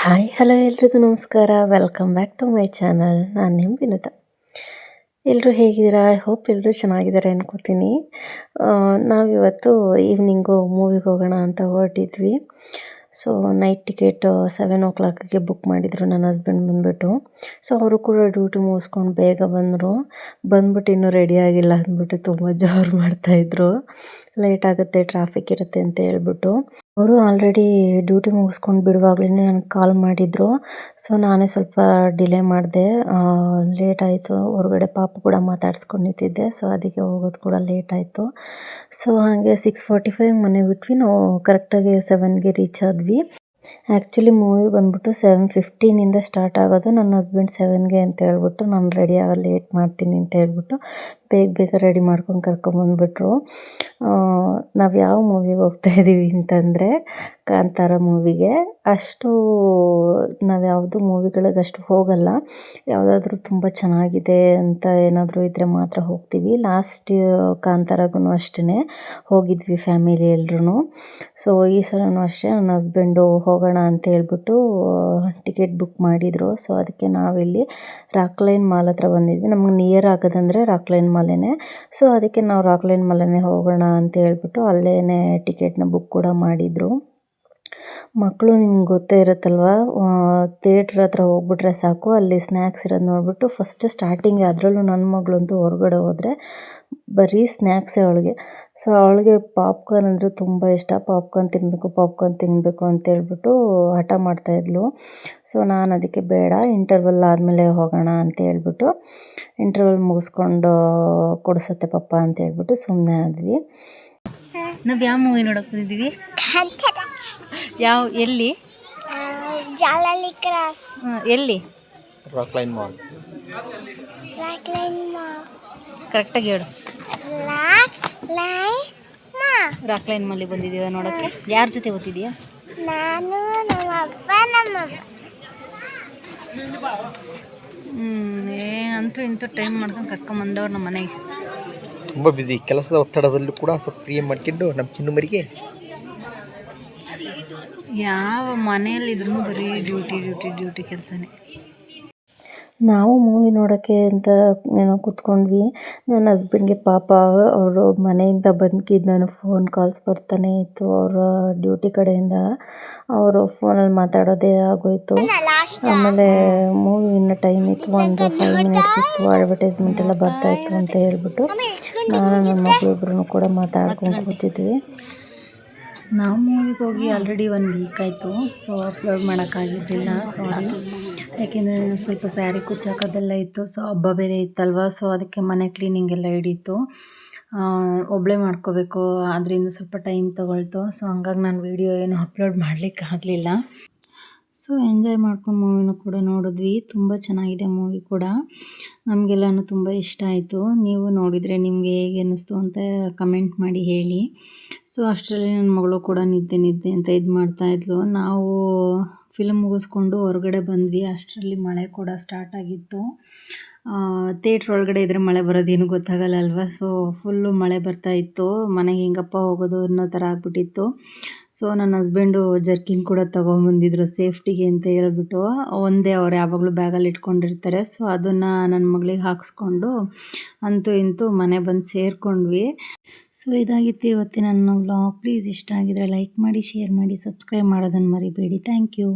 Hi hello ಎಲ್ರಿಗೂ ನಮಸ್ಕಾರ. Welcome back to my channel. ನಾನು ನಿಮ್ಮ ವಿನುತಾ. ಎಲ್ಲರೂ ಹೇಗಿದ್ದೀರಾ? ಐ ಹೋಪ್ ಎಲ್ಲರೂ ಚೆನ್ನಾಗಿದ್ದಾರೆ ಅನ್ಕೋತೀನಿ. ನಾವಿವತ್ತು ಈವ್ನಿಂಗು ಮೂವಿಗೆ ಹೋಗೋಣ ಅಂತ ಹೊರಟಿದ್ವಿ. ಸೊ ನೈಟ್ ಟಿಕೆಟು 7 o'clockಗೆ ಬುಕ್ ಮಾಡಿದರು ನನ್ನ ಹಸ್ಬೆಂಡ್ ಬಂದುಬಿಟ್ಟು. ಸೊ ಅವರು ಕೂಡ ಡ್ಯೂಟಿ ಮುಗಿಸ್ಕೊಂಡು ಬೇಗ ಬಂದ್ಬಿಟ್ಟು ಇನ್ನೂ ರೆಡಿ ಆಗಿಲ್ಲ ಅಂದ್ಬಿಟ್ಟು ತುಂಬ ಜೋರು ಮಾಡ್ತಾಯಿದ್ರು. ಲೇಟ್ ಆಗುತ್ತೆ, ಟ್ರಾಫಿಕ್ ಇರುತ್ತೆ ಅಂತ ಹೇಳ್ಬಿಟ್ಟು. ಅವರು ಆಲ್ರೆಡಿ ಡ್ಯೂಟಿ ಮುಗಿಸ್ಕೊಂಡು ಬಿಡುವಾಗಲೇ ನನಗೆ ಕಾಲ್ ಮಾಡಿದರು. ಸೊ ನಾನೇ ಸ್ವಲ್ಪ ಡಿಲೇ ಮಾಡಿದೆ, ಲೇಟ್ ಆಯಿತು. ಹೊರಗಡೆ ಪಾಪು ಕೂಡ ಮಾತಾಡ್ಸ್ಕೊಂಡು ನಿಂತಿದ್ದೆ, ಸೊ ಅದಕ್ಕೆ ಹೋಗೋದು ಕೂಡ ಲೇಟ್ ಆಯಿತು. ಸೊ ಹಾಗೆ 6:45 ಮನೆ ಬಿಟ್ವಿ. ನಾವು ಕರೆಕ್ಟಾಗಿ 7ಗೆ ರೀಚ್ ಆದ್ವಿ. ಆ್ಯಕ್ಚುಲಿ ಮೂವಿ ಬಂದ್ಬಿಟ್ಟು 7:15 ಸ್ಟಾರ್ಟ್ ಆಗೋದು. ನನ್ನ ಹಸ್ಬೆಂಡ್ 7ಗೆ ಅಂತ ಹೇಳ್ಬಿಟ್ಟು ನಾನು ರೆಡಿ ಆಗೋದು ಲೇಟ್ ಮಾಡ್ತೀನಿ ಅಂತ ಹೇಳ್ಬಿಟ್ಟು ಬೇಗ ರೆಡಿ ಮಾಡ್ಕೊಂಡು ಕರ್ಕೊಂಬಂದ್ಬಿಟ್ರು. ನಾವು ಯಾವ ಮೂವಿಗೆ ಹೋಗ್ತಾಯಿದ್ದೀವಿ ಅಂತಂದರೆ ಕಾಂತಾರ ಮೂವಿಗೆ. ನಾವು ಯಾವುದು ಮೂವಿಗಳಿಗೆ ಅಷ್ಟು ಹೋಗಲ್ಲ. ಯಾವುದಾದ್ರೂ ತುಂಬ ಚೆನ್ನಾಗಿದೆ ಅಂತ ಏನಾದರೂ ಇದ್ದರೆ ಮಾತ್ರ ಹೋಗ್ತೀವಿ. ಲಾಸ್ಟ್ ಕಾಂತಾರಗೂ ಅಷ್ಟೇ ಹೋಗಿದ್ವಿ ಫ್ಯಾಮಿಲಿ ಎಲ್ರೂ. ಸೊ ಈ ಸಲವೂ ಅಷ್ಟೇ ನನ್ನ ಹಸ್ಬೆಂಡು ಹೋಗೋಣ ಅಂತ ಹೇಳ್ಬಿಟ್ಟು ಟಿಕೆಟ್ ಬುಕ್ ಮಾಡಿದರು. ಸೊ ಅದಕ್ಕೆ ನಾವಿಲ್ಲಿ ರಾಕ್ಲೈನ್ ಮಾಲ್ ಹತ್ರ ಬಂದಿದ್ವಿ. ನಮಗೆ ನಿಯರ್ ಆಗೋದಂದರೆ ರಾಕ್ಲೈನ್ ಮಾಲೇನೆ. ಸೊ ಅದಕ್ಕೆ ನಾವು ರಾಕ್ಲೈನ್ ಮಾಲೇ ಹೋಗೋಣ ಅಂತ ಹೇಳ್ಬಿಟ್ಟು ಅಲ್ಲೇ ಟಿಕೆಟ್ನ ಬುಕ್ ಕೂಡ ಮಾಡಿದರು. ಮಕ್ಕಳು ನಿಮ್ಗೆ ಗೊತ್ತೇ ಇರುತ್ತಲ್ವ, ಥಿಯೇಟ್ರ್ ಹತ್ರ ಹೋಗ್ಬಿಟ್ರೆ ಸಾಕು, ಅಲ್ಲಿ ಸ್ನ್ಯಾಕ್ಸ್ ಇರೋದು ನೋಡಿಬಿಟ್ಟು ಫಸ್ಟ್ ಸ್ಟಾರ್ಟಿಂಗ್, ಅದರಲ್ಲೂ ನನ್ನ ಮಗಳಂತೂ ಹೊರಗಡೆ ಹೋದರೆ ಬರೀ ಸ್ನ್ಯಾಕ್ಸೇ ಅವಳಿಗೆ. ಸೊ ಅವಳಿಗೆ ಪಾಪ್ಕಾರ್ನ್ ಅಂದರೆ ತುಂಬ ಇಷ್ಟ. ಪಾಪ್ಕಾರ್ನ್ ತಿನ್ನಬೇಕು ಅಂತ ಹೇಳ್ಬಿಟ್ಟು ಹಠ ಮಾಡ್ತಾಯಿದ್ಲು. ಸೊ ನಾನು ಅದಕ್ಕೆ ಬೇಡ, ಇಂಟರ್ವಲ್ ಆದಮೇಲೆ ಹೋಗೋಣ ಅಂತ ಹೇಳ್ಬಿಟ್ಟು ಇಂಟರ್ವಲ್ ಮುಗಿಸ್ಕೊಂಡು ಕೊಡಿಸುತ್ತೆ ಪಪ್ಪ ಅಂತ ಹೇಳ್ಬಿಟ್ಟು ಸುಮ್ಮನೆ ಆದ್ವಿ. ನಾವು ಯಾವ ಮೂವಿ ನೋಡೋಕೆ ಬಂದಿದ್ದೀವಿ? ಎಲ್ಲಿ? ಜಾಲಹಳ್ಳಿ ಕ್ರಾಸ್. ಎಲ್ಲಿ? ರಾಕ್ಲೈನ್ ಮಾಲ್. ಕರೆಕ್ಟಾಗಿ ಹೇಳು. ರಾಕ್ಲೈನ್ ಮಾಲಿಗೆ ಬಂದಿದ್ದೀವಿ ನೋಡೋಕ್ಕೆ. ಯಾರ ಜೊತೆ ಓದ್ತಿದ್ದೀಯಾ? ನಾನು, ನಮ್ಮ ಅಪ್ಪ, ನಮ್ಮಮ್ಮ. ಅಂತೂ ಇಂತೂ ಟೈಮ್ ಮಾಡ್ಕೊಂಡು ಕರ್ಕೊಂಬಂದವ್ರು ನಮ್ಮ ಮನೆಗೆ. ತುಂಬ ಬ್ಯುಸಿ, ಕೆಲಸದ ಒತ್ತಡದಲ್ಲೂ ಕೂಡ ಸ್ವಲ್ಪ ಫ್ರೀ ಮಾಡ್ಕೊಂಡು ನಮ್ಮ ಚಿನ್ನು ಮರಿಗೆ ಯಾವ ಮನೆಯಲ್ಲಿದ್ರೂ ಬರೀ ಡ್ಯೂಟಿ ಕೆಲಸನೇ. ನಾವು ಮೂವಿ ನೋಡೋಕ್ಕೆ ಅಂತ ಕೂತ್ಕೊಂಡ್ವಿ. ನನ್ನ ಹಸ್ಬೆಂಡ್ಗೆ ಪಾಪ ಅವರು ಮನೆಯಿಂದ ಬಂದ್ಕಿದ್ದು ನಾನು ಫೋನ್ ಕಾಲ್ಸ್ ಬರ್ತಾನೆ ಇತ್ತು ಅವರ ಡ್ಯೂಟಿ ಕಡೆಯಿಂದ. ಅವರು ಫೋನಲ್ಲಿ ಮಾತಾಡೋದೇ ಆಗೋಯಿತು. ಆಮೇಲೆ ಮೂವಿ ಇನ್ನೂ ಟೈಮ್ ಇತ್ತು, ಒಂದು 5 minutes ಇತ್ತು. ಅಡ್ವರ್ಟೈಸ್ಮೆಂಟ್ ಎಲ್ಲ ಬರ್ತಾಯಿತ್ತು ಅಂತ ಹೇಳ್ಬಿಟ್ಟು ನಾನು ನನ್ನ ಮಗಳಿಬ್ರು ಕೂಡ ಮಾತಾಡ್ಕೊಂಡು ಕೂತಿದ್ವಿ. ನಾವು ಮೂವಿಗೆ ಹೋಗಿ ಆಲ್ರೆಡಿ 1 ವೀಕ್ ಆಯಿತು. ಸೊ ಅಪ್ಲೋಡ್ ಮಾಡೋಕ್ಕಾಗಿದ್ದಿಲ್ಲ, ಸಾರಿ. ಯಾಕೆಂದರೆ ಸ್ವಲ್ಪ ಸ್ಯಾರಿ ಕುಚ್ಚಾಕೋದೆಲ್ಲ ಇತ್ತು. ಸೊ ಹಬ್ಬ ಬೇರೆ ಇತ್ತಲ್ವ, ಸೊ ಅದಕ್ಕೆ ಮನೆ ಕ್ಲೀನಿಂಗ್ ಎಲ್ಲ ಹಿಡೀತು. ಒಬ್ಬಳೇ ಮಾಡ್ಕೋಬೇಕು, ಅದರಿಂದ ಸ್ವಲ್ಪ ಟೈಮ್ ತೊಗೊಳ್ತು. ಸೊ ಹಂಗಾಗಿ ನಾನು ವೀಡಿಯೋ ಏನು ಅಪ್ಲೋಡ್ ಮಾಡಲಿಕ್ಕೆ ಆಗಲಿಲ್ಲ. ಸೊ ಎಂಜಾಯ್ ಮಾಡ್ಕೊಂಡು ಮೂವಿನೂ ಕೂಡ ನೋಡಿದ್ವಿ. ತುಂಬ ಚೆನ್ನಾಗಿದೆ ಮೂವಿ ಕೂಡ, ನಮಗೆಲ್ಲನೂ ತುಂಬ ಇಷ್ಟ ಆಯಿತು. ನೀವು ನೋಡಿದರೆ ನಿಮಗೆ ಹೇಗೆ ಅನ್ನಿಸ್ತು ಅಂತ ಕಮೆಂಟ್ ಮಾಡಿ ಹೇಳಿ. ಸೊ ಅಷ್ಟರಲ್ಲಿ ನನ್ನ ಮಗಳು ಕೂಡ ನಿದ್ದೆ ಅಂತ ಇದು ಮಾಡ್ತಾಯಿದ್ಲು. ನಾವು ಫಿಲ್ಮ್ ಮುಗಿಸ್ಕೊಂಡು ಹೊರಗಡೆ ಬಂದ್ವಿ. ಅಷ್ಟರಲ್ಲಿ ಮಳೆ ಕೂಡ ಸ್ಟಾರ್ಟ್ ಆಗಿತ್ತು. ಥಿಯೇಟ್ರ್ ಒಳಗಡೆ ಇದ್ದರೆ ಮಳೆ ಬರೋದೇನು ಗೊತ್ತಾಗಲ್ಲ ಅಲ್ವಾ. ಸೊ ಫುಲ್ಲು ಮಳೆ ಬರ್ತಾಯಿತ್ತು. ಮನೆಗೆ ಹೆಂಗಪ್ಪ ಹೋಗೋದು ಅನ್ನೋ ಥರ ಆಗ್ಬಿಟ್ಟಿತ್ತು. ಸೊ ನನ್ನ ಹಸ್ಬೆಂಡು ಜರ್ಕಿನ್ ಕೂಡ ತೊಗೊಂಬಂದಿದ್ರು ಸೇಫ್ಟಿಗೆ ಅಂತ ಹೇಳ್ಬಿಟ್ಟು. ಒಂದೇ ಅವ್ರು ಯಾವಾಗಲೂ ಬ್ಯಾಗಲ್ಲಿ ಇಟ್ಕೊಂಡಿರ್ತಾರೆ. ಸೊ ಅದನ್ನು ನನ್ನ ಮಗಳಿಗೆ ಹಾಕಿಸ್ಕೊಂಡು ಅಂತೂ ಇಂತೂ ಮನೆ ಬಂದು ಸೇರಿಕೊಂಡ್ವಿ. ಸೊ ಇದಾಗಿತ್ತು ಇವತ್ತಿನ ನನ್ನ ವ್ಲಾಗ್. ಪ್ಲೀಸ್ ಇಷ್ಟ ಆಗಿದರೆ ಲೈಕ್ ಮಾಡಿ, ಶೇರ್ ಮಾಡಿ, ಸಬ್ಸ್ಕ್ರೈಬ್ ಮಾಡೋದನ್ನು ಮರಿಬೇಡಿ. Thank you.